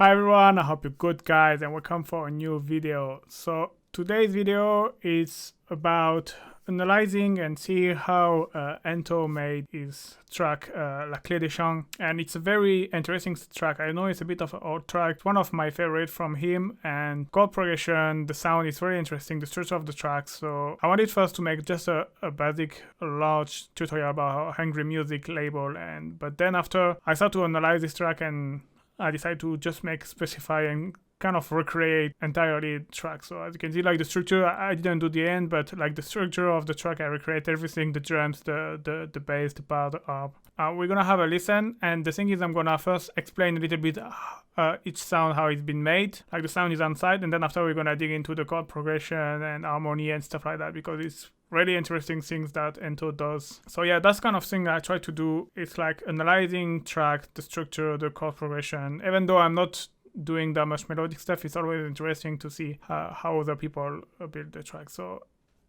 Hi everyone, I hope you're good guys and welcome for a new video. So today's video is about analyzing and see how Ento made his track La Cle Des Champs, and it's a very interesting track. I know it's a bit of an old track, one of my favorite from him, and chord progression, the sound is very interesting, the structure of the track. So I wanted first to make just a basic large tutorial about Hungry Music label, but then after I started to analyze this track and I decided to just specify and kind of recreate entirely the track. So as you can see, like the structure, I didn't do the end, but like the structure of the track, I recreate everything, the drums, the bass, the bar, the harp. We're gonna have a listen, and the thing is I'm gonna first explain a little bit each sound, how it's been made, like the sound is on side, and then after we're gonna dig into the chord progression and harmony and stuff like that, because it's really interesting things that Ento does. So yeah, that's kind of thing I try to do. It's like analyzing track, the structure, the chord progression. Even though I'm not doing that much melodic stuff, it's always interesting to see how other people build the track. So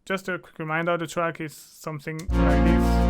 just a quick reminder, the track is something like this.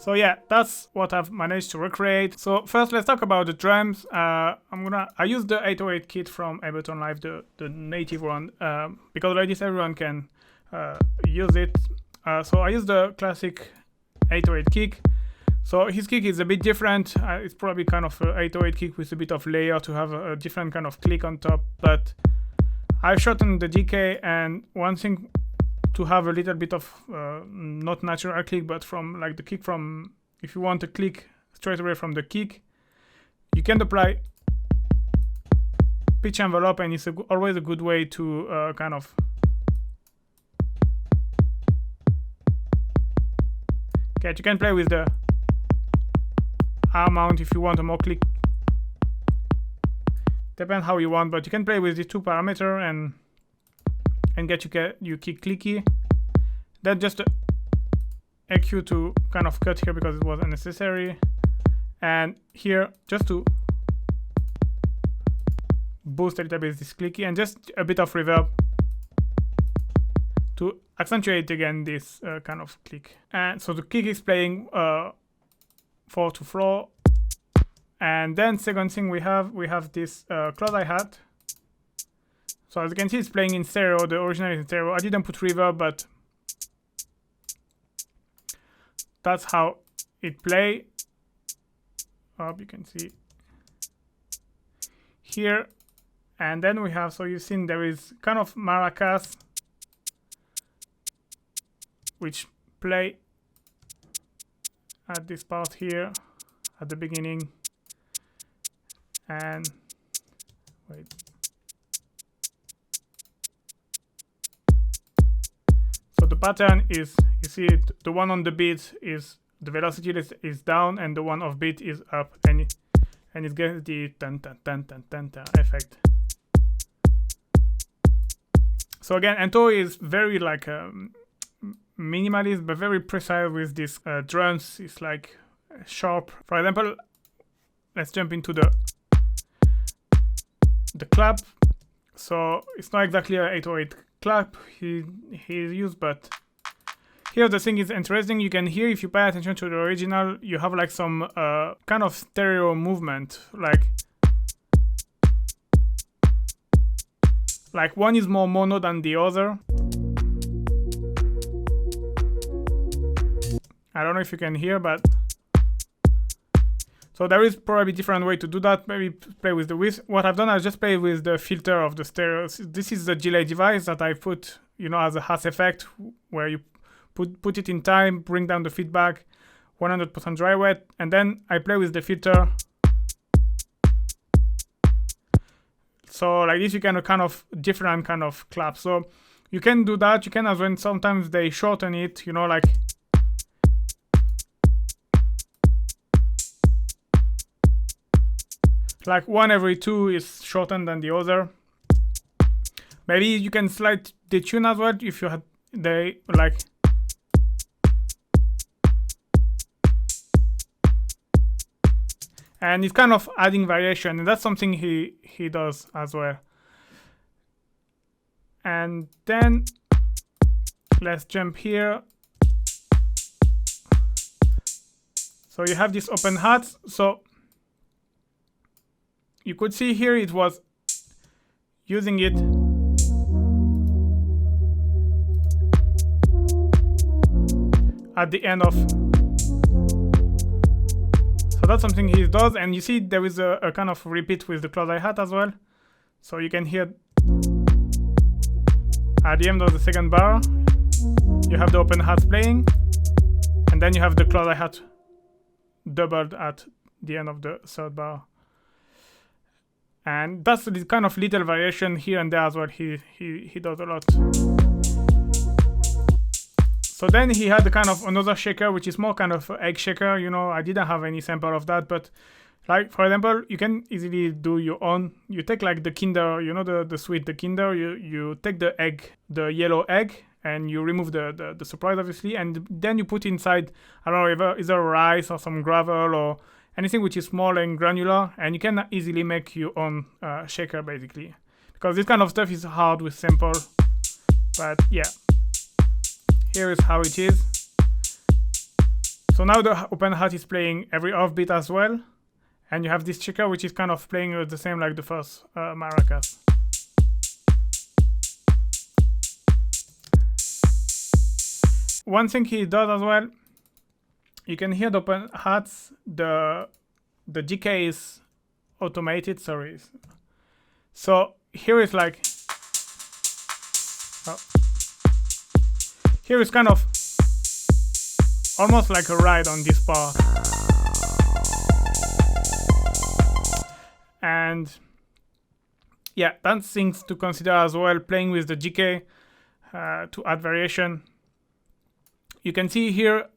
So yeah, that's what I've managed to recreate. So first, let's talk about the drums. I use the 808 kit from Ableton Live, the native one, because like this everyone can use it. So I use the classic 808 kick. So his kick is a bit different. It's probably kind of an 808 kick with a bit of layer to have a different kind of click on top. But I've shortened the decay, and one thing to have a little bit of not natural click, but from like the kick from, if you want to click straight away from the kick, you can apply pitch envelope, and it's always a good way to kind of okay, you can play with the arm mount if you want a more click, depends how you want, but you can play with the two parameter and get you kick clicky. Then just EQ to kind of cut here because it was unnecessary, and here just to boost a little bit this clicky, and just a bit of reverb to accentuate again this kind of click. And so the kick is playing 4 to floor, and then second thing we have this close hi-hat. So as you can see, it's playing in stereo. The original is in stereo. I didn't put reverb, but that's how it play. You can see here. And then we have, so you've seen there is kind of maracas, which play at this part here at the beginning. And wait. The pattern is, you see it, the one on the beat is, the velocity is down, and the one off beat is up, and it gets the tan tan tan tan tan tan effect. So again, Ento is very like minimalist, but very precise with these drums. It's like sharp. For example, let's jump into the clap. So it's not exactly an 808 clap he used, but here the thing is interesting. You can hear, if you pay attention to the original, you have like some kind of stereo movement, like one is more mono than the other. I don't know if you can hear, but so there is probably different way to do that. Maybe play with the width. What I've done, I just play with the filter of the stereo. This is the delay device that I put, as a Haas effect, where you put it in time, bring down the feedback, 100% dry wet, and then I play with the filter. So like this, you can kind of different kind of claps. So you can do that. You can as well, sometimes they shorten it, you know, like one every two is shortened than the other. Maybe you can slight detune as well if you had they like. And it's kind of adding variation, and that's something he does as well. And then let's jump here. So you have this open hats. So you could see here it was using it at the end of. So that's something he does, and you see there is a kind of repeat with the close hi-hat as well. So you can hear at the end of the second bar, you have the open hat playing, and then you have the close hi-hat doubled at the end of the third bar. And that's the kind of little variation here and there as well. He does a lot. So then he had the kind of another shaker, which is more kind of egg shaker. You know, I didn't have any sample of that, but like for example, you can easily do your own. You take like the Kinder, you know, the sweet, the Kinder. You take the egg, the yellow egg, and you remove the surprise obviously, and then you put inside, I don't know, either rice or some gravel or anything which is small and granular, and you can easily make your own shaker basically, because this kind of stuff is hard with sample. But yeah, here is how it is. So now the open hat is playing every offbeat as well, and you have this shaker which is kind of playing the same like the first maracas. One thing he does as well, you can hear the open hats, the decay is automated, sorry. So here is like, here is kind of almost like a ride on this part. And yeah, that's things to consider as well, playing with the decay to add variation. You can see here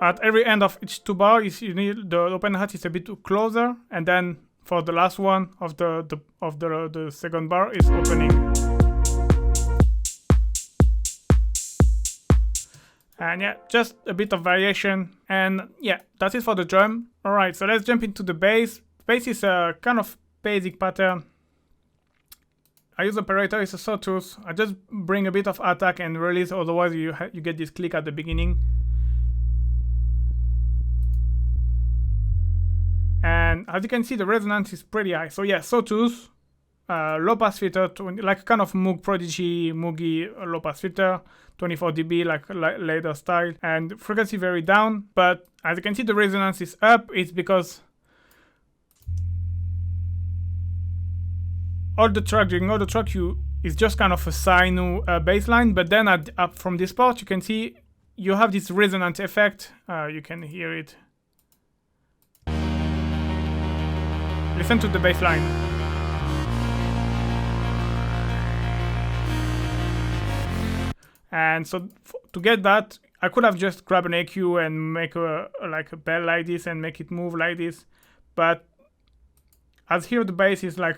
at every end of each two bars, you need the open hat is a bit closer, and then for the last one of the second bar is opening. And yeah, just a bit of variation, and yeah, that's it for the drum. All right, so let's jump into the bass. Bass is a kind of basic pattern. I use operator, it's a sawtooth. I just bring a bit of attack and release, otherwise you get this click at the beginning. And as you can see, the resonance is pretty high. So yeah, sawtooth, low pass filter, like kind of Moog Prodigy, Moogie low pass filter, 24 dB, like later style, and frequency very down. But as you can see, the resonance is up. It's because during all the track, it's just kind of a sine bass line. But then up from this part, you can see you have this resonance effect. You can hear it. Listen to the bass line. And so to get that, I could have just grabbed an EQ and make like a bell like this and make it move like this. But as here the bass is like,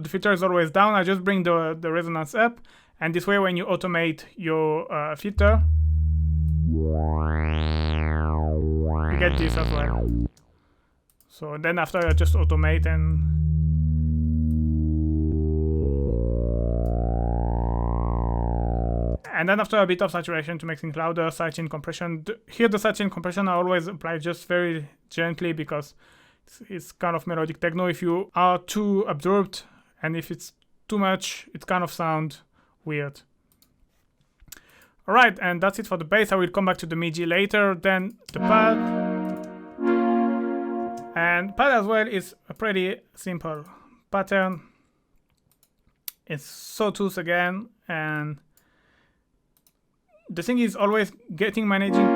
the filter is always down, I just bring the resonance up. And this way when you automate your filter, you get this as well. So then after I just automate and then after a bit of saturation to make things louder, sidechain compression. Here the sidechain compression I always apply just very gently because it's kind of melodic techno. If you are too absorbed and if it's too much, it kind of sounds weird. Alright, and that's it for the bass. I will come back to the MIDI later. Then the pad. And pad as well is a pretty simple pattern. it's sawtooth again, and the thing is always managing.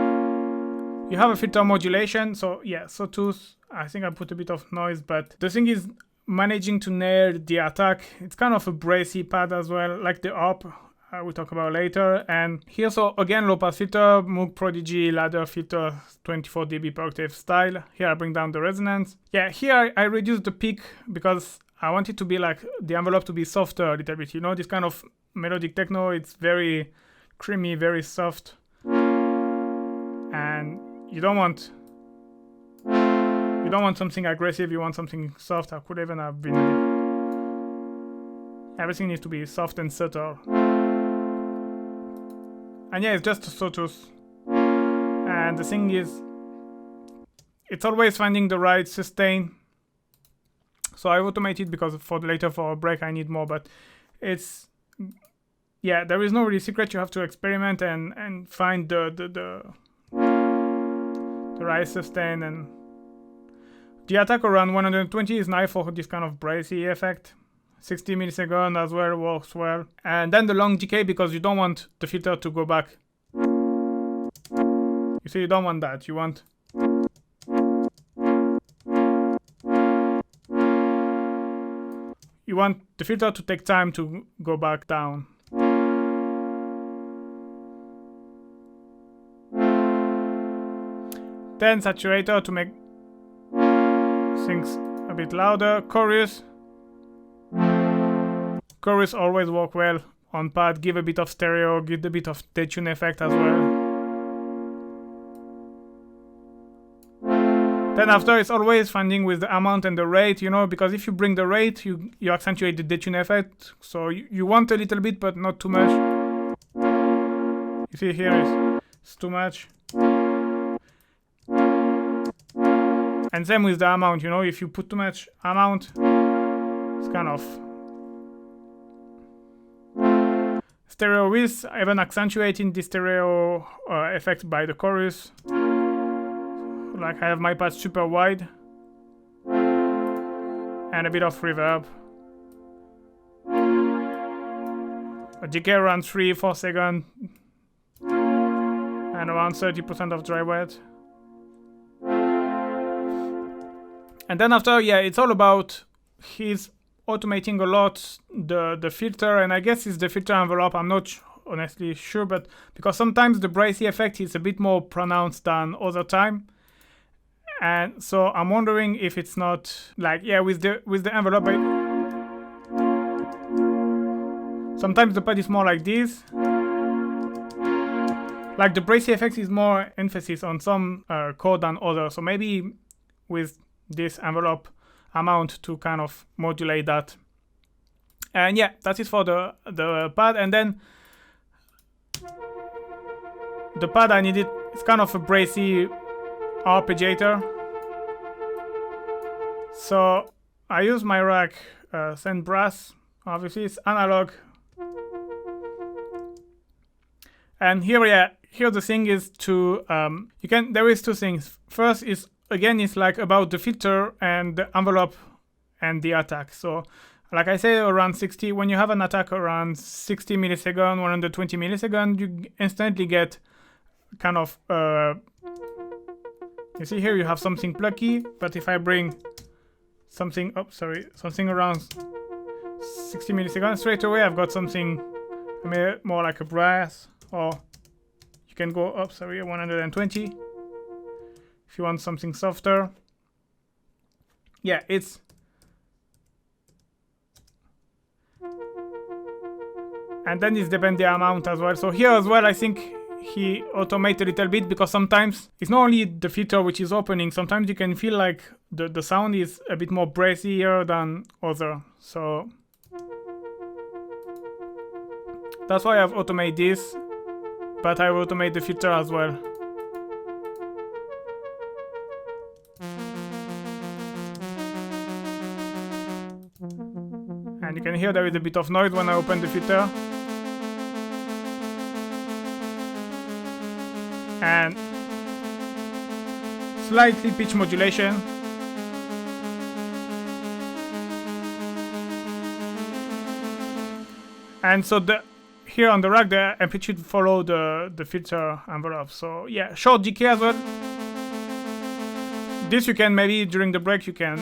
You have a filter modulation, so yeah, sawtooth. I think I put a bit of noise, but the thing is managing to nail the attack. It's kind of a bracy pad as well, like the Arp we'll talk about later. And here, so again, low pass filter, Moog Prodigy ladder filter, 24 dB per octave style. Here I bring down the resonance. Yeah, here I reduce the peak because I want it to be like the envelope to be softer a little bit. You know, this kind of melodic techno, it's very creamy, very soft, and you don't want something aggressive. You want something soft. I could even have been a bit. Everything needs to be soft and subtle. And yeah, it's just a sawtooth. And the thing is, it's always finding the right sustain. So I've automated because for a break I need more, but it's, yeah, there is no really secret. You have to experiment and find the right sustain, and the attack around 120 is nice for this kind of bracy effect. 60 milliseconds as well works well. And then the long decay, because you don't want the filter to go back. You see, you don't want that. You want the filter to take time to go back down. Then saturator to make things a bit louder. Chorus always work well on pad. Give a bit of stereo, give a bit of detune effect as well. Then after, it's always finding with the amount and the rate, you know, because if you bring the rate, you accentuate the detune effect. So you want a little bit, but not too much. You see here it's too much. And same with the amount, you know, if you put too much amount, it's kind of stereo with, even accentuating the stereo effect by the chorus. Like I have my patch super wide and a bit of reverb. A decay around 3-4 seconds and around 30% of dry wet. And then after, yeah, it's all about, he's automating a lot the filter, and I guess it's the filter envelope. I'm not honestly sure, but because sometimes the bracy effect is a bit more pronounced than other time. And so I'm wondering if it's not like, yeah, with the envelope, sometimes the pad is more like this. Like the bracy effect is more emphasis on some chord than others. So maybe with this envelope amount to kind of modulate that. And yeah, that is for the pad. And then the pad I needed, it's kind of a bracy arpeggiator. So I use my rack Send Brass. Obviously it's analog. And here the thing is to there is two things. First is, again, it's like about the filter and the envelope and the attack. So like I say, around 60, when you have an attack around 60 milliseconds, 120 milliseconds, you instantly get kind of you see here you have something plucky, but if I bring something something around 60 milliseconds, straight away I've got something more like a brass, or you can go up 120 if you want something softer. Yeah, it's and then it depends the amount as well. So here as well, I think he automates a little bit, because sometimes it's not only the filter which is opening, sometimes you can feel like the sound is a bit more brassier than other. So that's why I've automated this, but I will automate the filter as well. And you can hear there is a bit of noise when I open the filter. And slightly pitch modulation. And so here on the rack, the amplitude follow the filter envelope. So yeah, short decay as well. This you can maybe during the break you can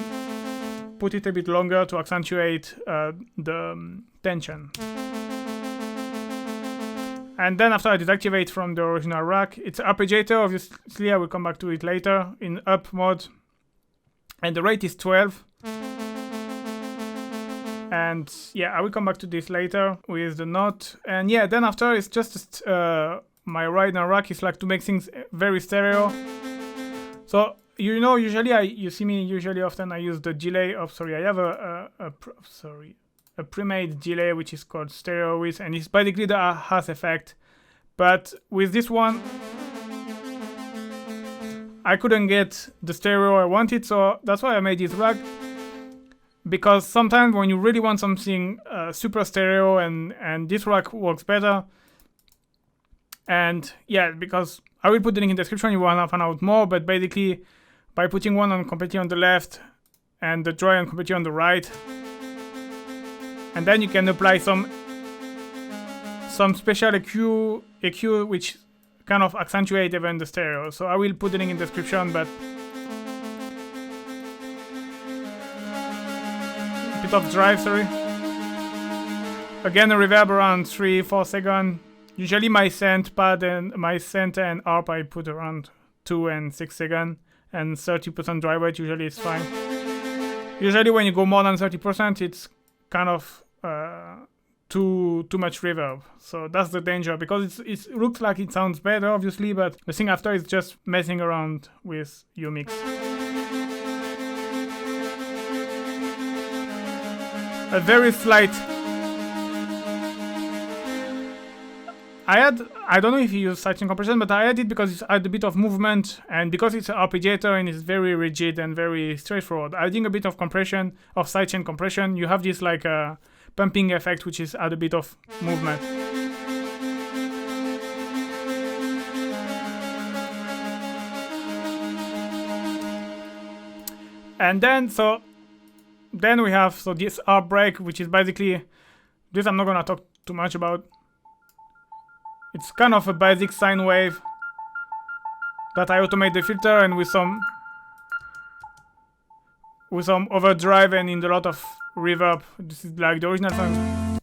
put it a bit longer to accentuate the tension. And then after I deactivate from the original rack, it's arpeggiator. Obviously, I will come back to it later in up mode. And the rate is 12. And yeah, I will come back to this later with the note. And yeah, then after it's just my original rack is like to make things very stereo. So you know, usually you see me often I use the delay of I have a pre-made delay which is called stereo width, and it's basically the has effect. But with this one, I couldn't get the stereo I wanted, so that's why I made this rack. Because sometimes when you really want something super stereo, and this rack works better. And yeah, because I will put the link in the description, you want to find out more. But basically, by putting one on completely on the left and the dry on completely on the right, and then you can apply some special EQ which kind of accentuate even the stereo. So I will put the link in the description, but a bit of drive, sorry. Again, a reverb around 3-4 seconds. Usually my synth pad and my synth and ARP I put around 2 and 6 seconds, and 30% drive rate usually is fine. Usually when you go more than 30%, it's kind of too much reverb. So that's the danger, because it looks like it sounds better, obviously, but the thing after is just messing around with your mix. A very slight. I don't know if you use sidechain compression, but I had it because it had a bit of movement, and because it's an arpeggiator and it's very rigid and very straightforward. Adding a bit of compression, of sidechain compression, you have this like a pumping effect, which is add a bit of movement. And then we have this Arp Break, which is basically this. I'm not gonna talk too much about. It's kind of a basic sine wave that I automate the filter, and with some overdrive and in a lot of reverb. This is like the original sound.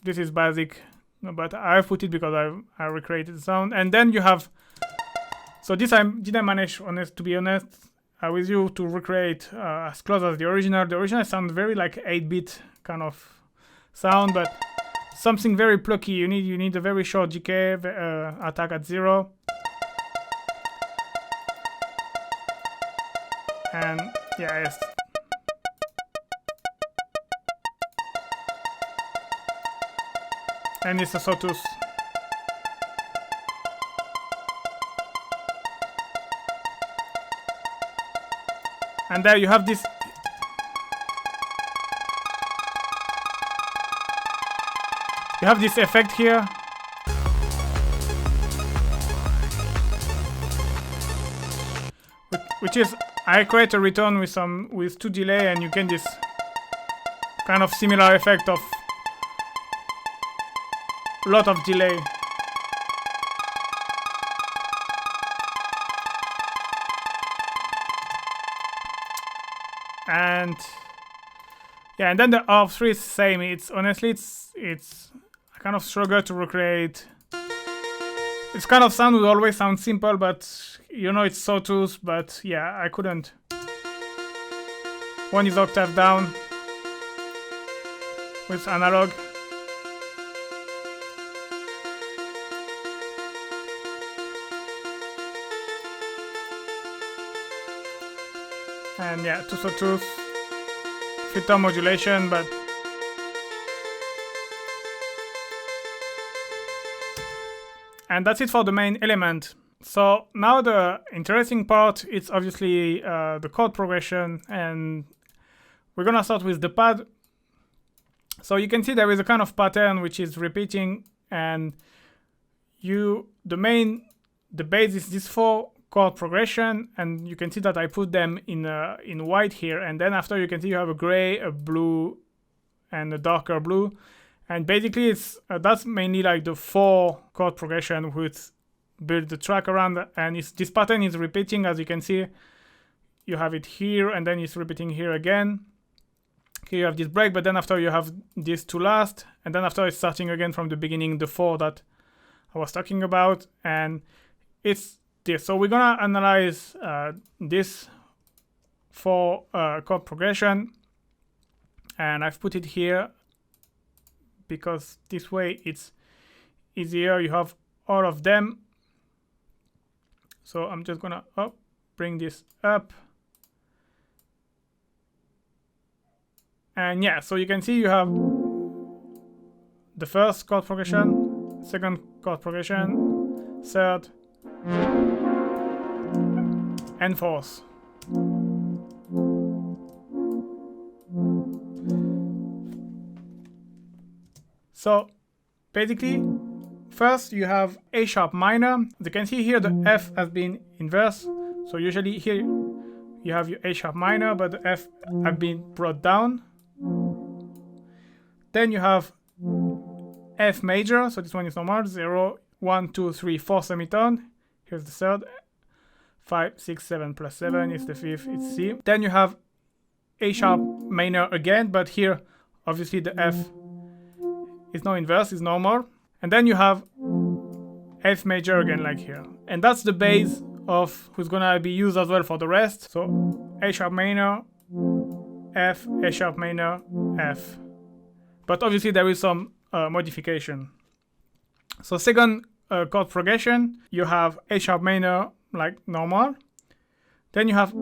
This is basic, but I put it because I recreated the sound. And then you have, so this I didn't manage, to be honest, with you to recreate as close as the original. The original sounds very like 8-bit kind of sound, but something very plucky. You need a very short decay, attack at 0. And yeah, yes. And it's a sawtooth. And there you have this. You have this effect here. Which is, I create a return with 2 delay, and you get this kind of similar effect of a lot of delay. And yeah, and then the Arp 3 is the same. It's honestly, it's I kind of struggle to recreate. Its kind of sound would always sound simple, but you know it's sawtooth. But yeah, I couldn't. One is octave down with analog. And yeah, 2 sawtooth, filter modulation, but and that's it for the main element. So now the interesting part is obviously the chord progression, and we're gonna start with the pad. So you can see there is a kind of pattern which is repeating, and the base is this 4 chord progression, and you can see that I put them in white here, and then after you can see you have a gray, a blue, and a darker blue. And basically it's that's mainly like the 4 chord progression which build the track around, and this pattern is repeating. As you can see, you have it here and then it's repeating here again. Here you have this break, but then after you have these 2 last, and then after it's starting again from the beginning, the 4 that I was talking about, and it's this. So we're gonna analyze this 4 chord progression, and I've put it here because this way it's easier. You have all of them. So I'm just gonna bring this up. And yeah, so you can see you have the first chord progression, second chord progression, third, and fourth. So basically, first you have A sharp minor. You can see here the F has been inverse. So usually here you have your A sharp minor, but the F have been brought down. Then you have F major. So this one is normal. 0, 1, 2, 3, 4 semitone. Here's the third. 5, 6, 7 plus 7 is the fifth. It's C. Then you have A sharp minor again, but here obviously the F is not inverse, it's normal. And then you have F major again, like here. And that's the base of who's gonna be used as well for the rest. So A sharp minor, F, A sharp minor, F. But obviously there is some modification. So second chord progression, you have A sharp minor like normal. Then you have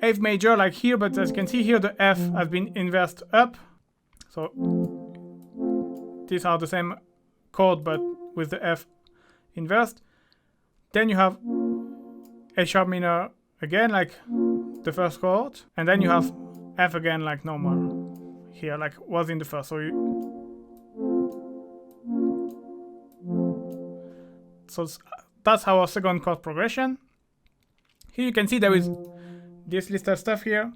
F major like here, but as you can see here the F has been inversed up. So these are the same chord but with the F inversed. Then you have A sharp minor again like the first chord, and then you have F again like normal here, like was in the first. So that's our second chord progression. Here you can see there is this listed stuff here,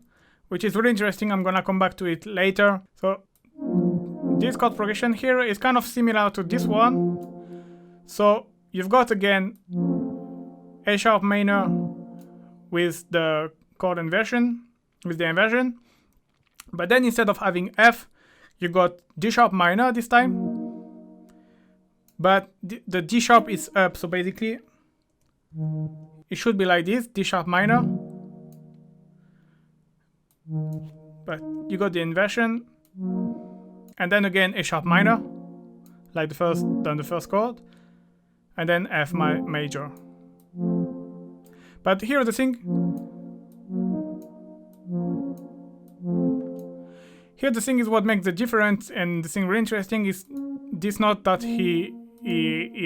which is really interesting. I'm gonna come back to it later. So this chord progression here is kind of similar to this one. So you've got again A sharp minor with the chord inversion, with the inversion. But then instead of having F, you got D sharp minor this time. But the D sharp is up, so basically it should be like this, D sharp minor. But you got the inversion. And then again A sharp minor, like the first chord. And then F major. But here the thing, is what makes the difference, and the thing really interesting is this note that he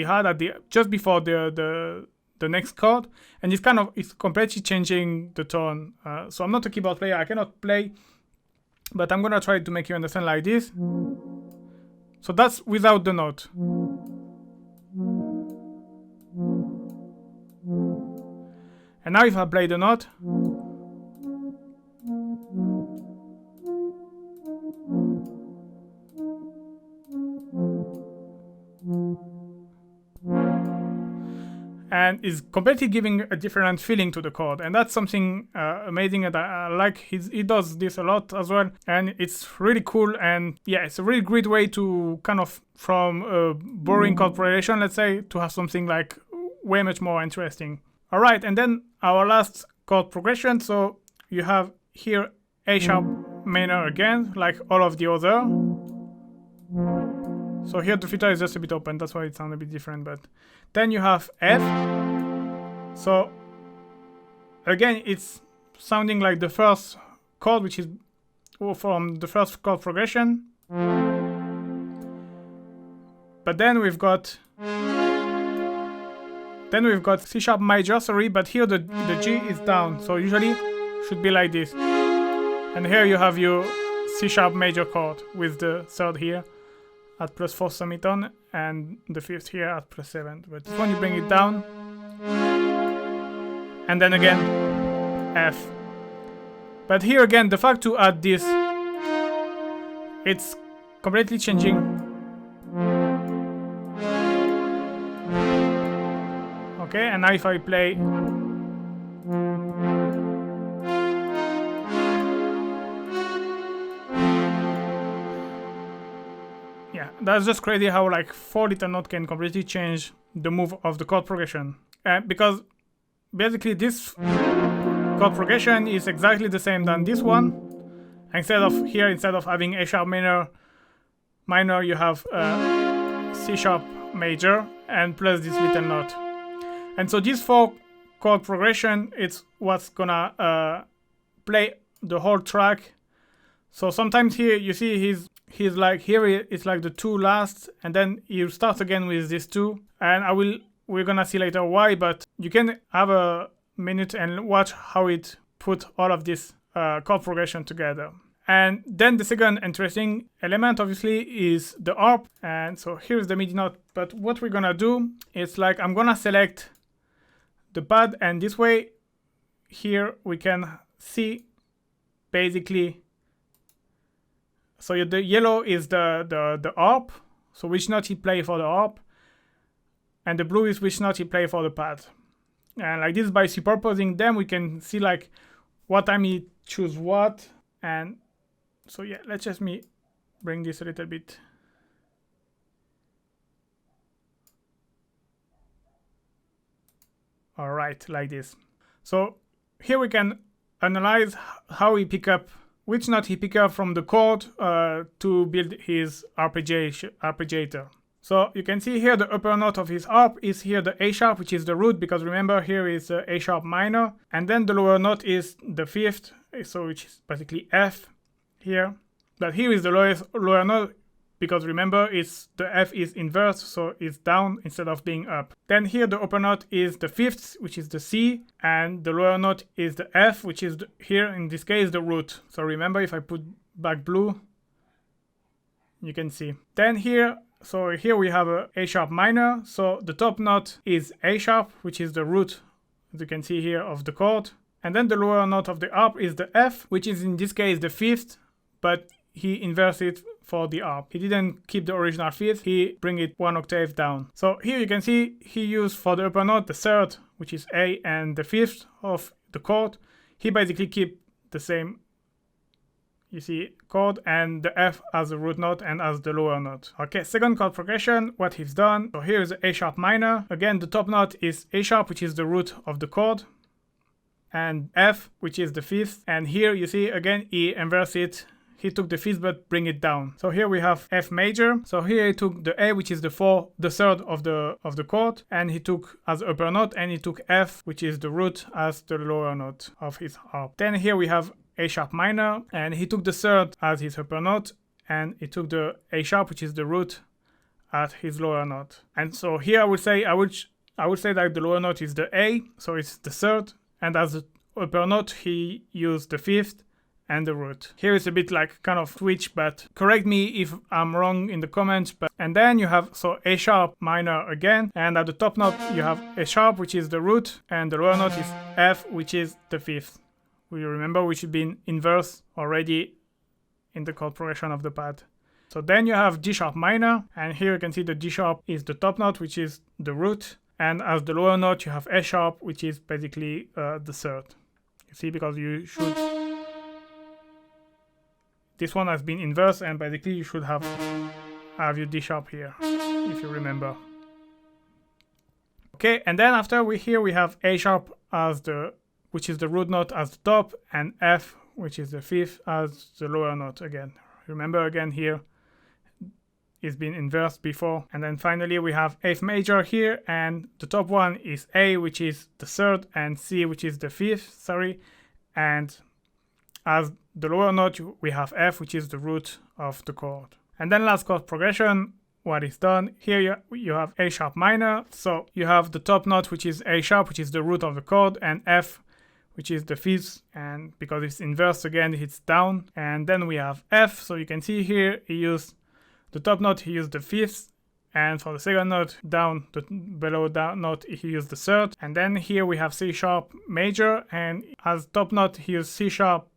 had at just before the next chord, and it's completely changing the tone. So I'm not a keyboard player, I cannot play, but I'm gonna try to make you understand like this. So that's without the note. And now if I play the note, and is completely giving a different feeling to the chord, and that's something amazing that I like. He does this a lot as well, and it's really cool. And yeah, it's a really great way to kind of, from a boring chord progression, let's say, to have something like way much more interesting. All right, and then our last chord progression. So you have here A sharp minor again, like all of the other. So here the filter is just a bit open, that's why it sounds a bit different. But then you have F. So again, it's sounding like the first chord, which is from the first chord progression. But then we've got C sharp major, sorry, but here the G is down, so usually should be like this. And here you have your C sharp major chord with the third here at +4 semitone and the fifth here at +7. But when you bring it down, and then again F. But here again, the fact to add this it's completely changing. Okay, and now if I play, yeah, that's just crazy how like 4-liter note can completely change the move of the chord progression. Because basically this chord progression is exactly the same than this one. Instead of having A sharp minor, you have C sharp major and plus this little note. And so these 4 chord progression, it's what's gonna play the whole track. So sometimes here you see he's like, here it's like the 2 last, and then you start again with these 2. And we're gonna see later why, but you can have a minute and watch how it put all of this chord progression together. And then the second interesting element obviously is the arp. And so here's the MIDI note, but what we're gonna do is like, I'm gonna select the pad, and this way here we can see basically, so the yellow is the arp, so which note he play for the arp, and the blue is which note he play for the pad. And like this, by superposing them, we can see like what time he choose what. And so yeah, let's just bring this a little bit. All right, like this. So here we can analyze how he pick up, which note he pick up from the chord to build his arpeggiator. So you can see here the upper note of his arp is here the A sharp, which is the root, because remember here is A sharp minor, and then the lower note is the 5th, so which is basically F here. But here is the lower note, because remember it's the F is inverse, so it's down instead of being up. Then here the upper note is the 5th, which is the C, and the lower note is the F, which is here in this case the root. So remember, if I put back blue, you can see. Then here, so here we have a sharp minor, so the top note is A sharp, which is the root, as you can see here, of the chord. And then the lower note of the arp is the F, which is in this case the 5th, but he inverts it for the arp. He didn't keep the original 5th, he bring it 1 octave down. So here you can see he used for the upper note the 3rd, which is A, and the 5th of the chord. He basically keep the same, you see, chord, and the F as the root note and as the lower note. Okay, second chord progression, what he's done. So here is A sharp minor. Again, the top note is A sharp, which is the root of the chord, and F, which is the 5th. And here you see again he inverts it. He took the 5th but bring it down. So here we have F major. So here he took the A, which is the 3rd of the chord, and he took as upper note, and he took F, which is the root, as the lower note of his harp. Then here we have A sharp minor, and he took the 3rd as his upper note, and he took the A sharp, which is the root, as his lower note. And so here I would say that the lower note is the A, so it's the 3rd, and as the upper note he used the 5th and the root. Here it's a bit like kind of switch, but correct me if I'm wrong in the comments. And then you have so A sharp minor again, and at the top note you have A sharp, which is the root, and the lower note is F, which is the 5th. We remember which had been inverse already in the chord progression of the pad. So then you have D sharp minor, and here you can see the D sharp is the top note, which is the root, and as the lower note you have A sharp, which is basically the 3rd. You see, because you should, this one has been inverse, and basically you should have your D sharp here, if you remember. Okay, and then after we have A sharp as which is the root note as the top, and F, which is the 5th, as the lower note again. Remember again here, it's been inversed before. And then finally we have F major here, and the top one is A, which is the 3rd, and C, which is the 5th, and as the lower note we have F, which is the root of the chord. And then last chord progression, what is done, here you have A sharp minor, so you have the top note, which is A sharp, which is the root of the chord, and F, which is the 5th, and because it's inverse again, it's down. And then we have F, so you can see here he used the top note, he used the 5th, and for the second note down, the below down note, he used the 3rd. And then here we have C sharp major, and as top note he used C sharp,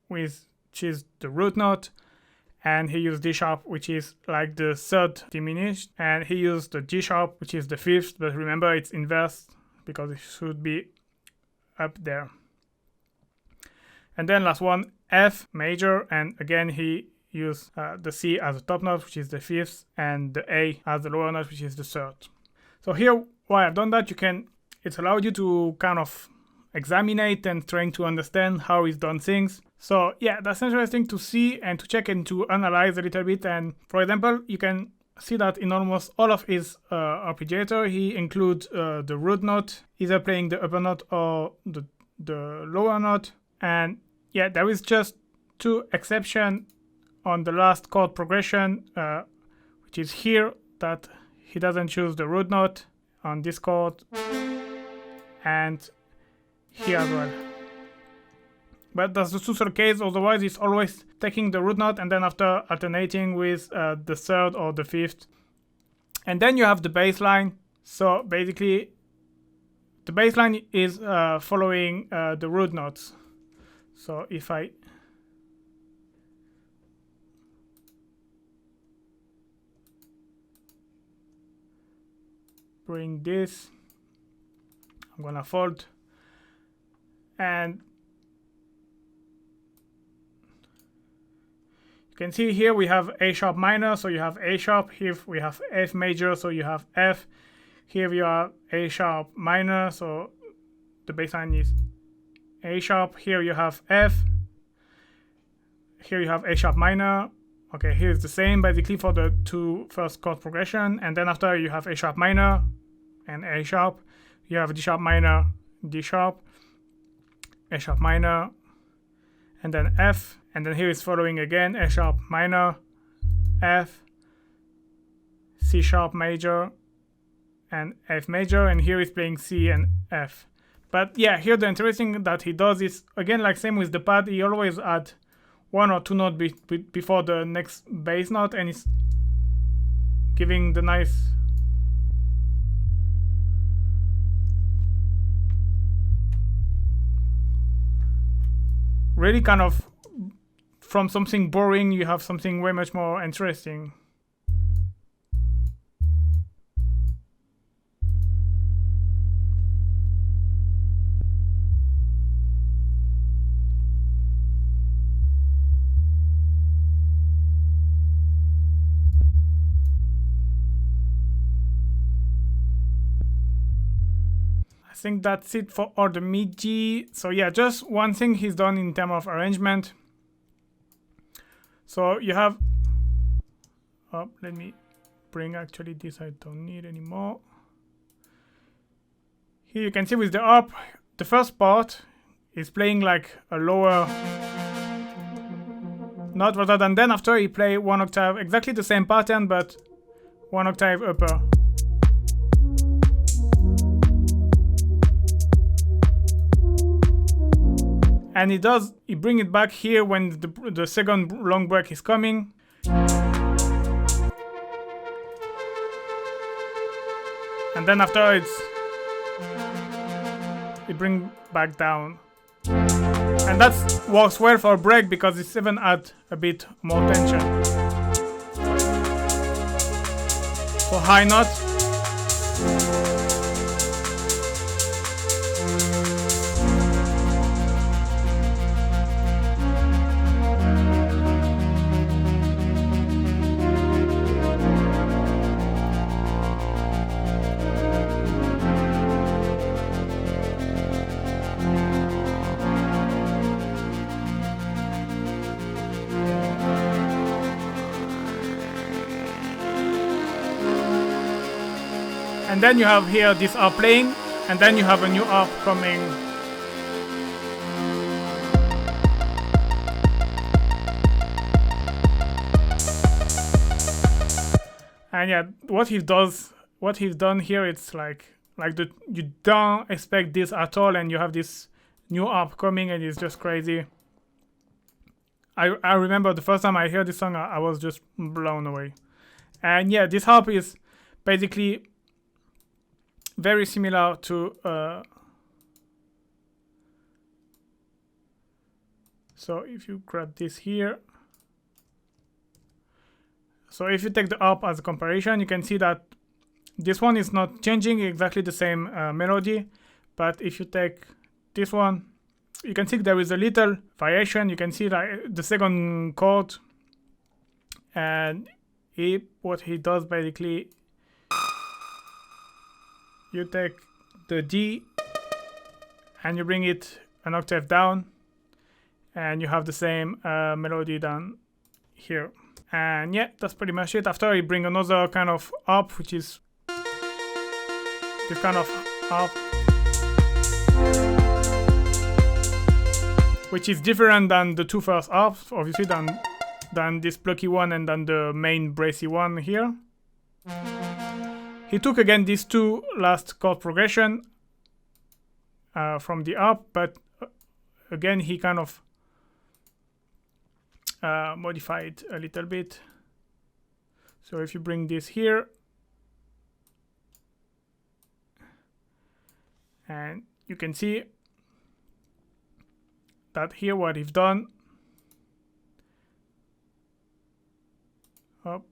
which is the root note, and he used D sharp, which is like the third diminished, and he used the G sharp, which is the fifth, but remember it's inverse because it should be up there. And then last one, F major, and again he used the C as a top note, which is the fifth, and the A as the lower note, which is the third. So here, why I've done that, it's allowed you to kind of examine it and trying to understand how he's done things. So yeah, that's interesting to see and to check and to analyze a little bit. And for example, you can see that in almost all of his arpeggiator, he includes the root note, either playing the upper note or the lower note. And yeah, there is just two exceptions on the last chord progression, which is here, that he doesn't choose the root note on this chord, and here as well. But that's the usual case, otherwise it's always taking the root note and then after alternating with the third or the fifth. And then you have the bass line. So basically, the bass line is following the root notes. So if I bring this, I'm gonna fold, and you can see here we have A sharp minor, so you have A sharp. Here we have F major, so you have F. Here we have A sharp minor, so the bass line is A sharp. Here you have F. Here you have A sharp minor. Okay, here is the same basically for the two first chord progression, and then after you have A sharp minor and A sharp. You have D sharp minor, D sharp, A sharp minor, and then F. And then here is following again A sharp minor, F, C sharp major, and F major. And here is playing C and F. But yeah, here the interesting that he does is, again, like same with the pad, he always add one or two notes before the next bass note, and it's giving the nice really kind of, from something boring you have something way much more interesting. I think that's it for all the MIDI. So yeah, just one thing he's done in terms of arrangement. So you have, oh, let me bring actually this, I don't need anymore. Here you can see with the Arp, the first part is playing like a lower note rather than then after he play one octave, exactly the same pattern, but one octave upper. And he bring it back here when the second long break is coming. And then after it bring back down. And that works well for a break because it's even add a bit more tension. So high note. And then you have here this Arp playing, and then you have a new Arp coming. And yeah, what he's done here, it's like you don't expect this at all, and you have this new Arp coming, and it's just crazy. I remember the first time I heard this song, I was just blown away. And yeah, this Arp is basically very similar to so if you grab this here, So if you take the Arp as a comparison, you can see that this one is not changing exactly the same melody, but if you take this one, you can see there is a little variation. You can see that the second chord, and what he does basically, you take the D and you bring it an octave down, and you have the same melody down here. And yeah, that's pretty much it. After you bring another kind of Arp, which is this kind of Arp, which is different than the two first Arps, obviously, than this plucky one and then the main brassy one here. He took again these two last chord progression from the Arp, but again he kind of modified a little bit. So if you bring this here, and you can see that here what he's done, up,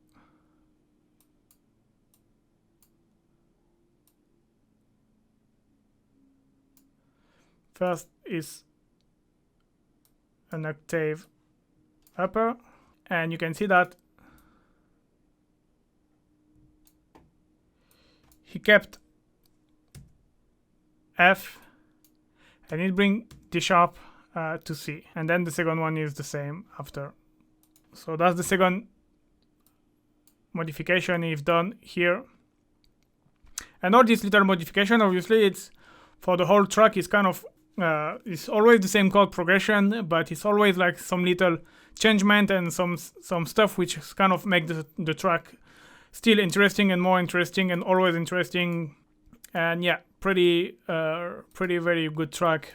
first is an octave upper, and you can see that he kept F and it bring D sharp to C, and then the second one is the same after. So that's the second modification he's done here. And all this little modification, obviously, it's for the whole track. It's kind of it's always the same chord progression, but it's always like some little changement and some stuff which kind of make the track still interesting and more interesting and always interesting. And yeah, pretty very good track.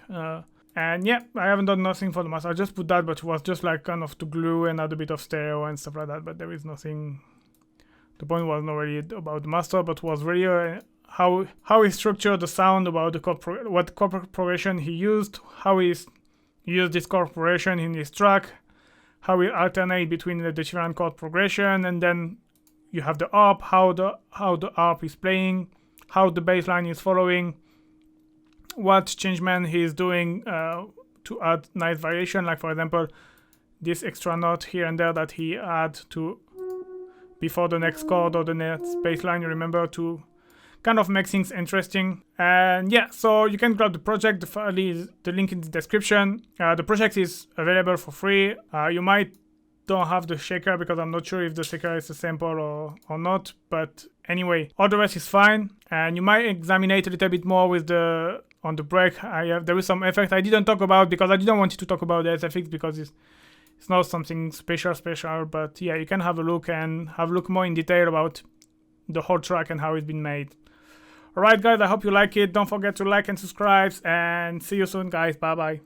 And yeah, I haven't done nothing for the master. I just put that, but it was just like kind of to glue and add a bit of stereo and stuff like that. But there is nothing. The point was not really about the master, but was really how he structured the sound, about the what chord progression he used, how he used this chord progression in his track, how he alternate between the different chord progression, and then you have the Arp, how the Arp is playing, how the bass line is following, what changement he is doing to add nice variation, like for example this extra note here and there that he add to before the next chord or the next bass line, you remember, to kind of make things interesting. And yeah, so you can grab the project. The file is the link in the description. The project is available for free. You might don't have the shaker because I'm not sure if the shaker is a sample or not, but anyway, all the rest is fine. And you might examine it a little bit more with on the break. There is some effect I didn't talk about because I didn't want you to talk about the SFX because it's not something special, but yeah, you can have a look and have a look more in detail about the whole track and how it's been made. Alright guys, I hope you like it. Don't forget to like and subscribe, and see you soon guys. Bye bye.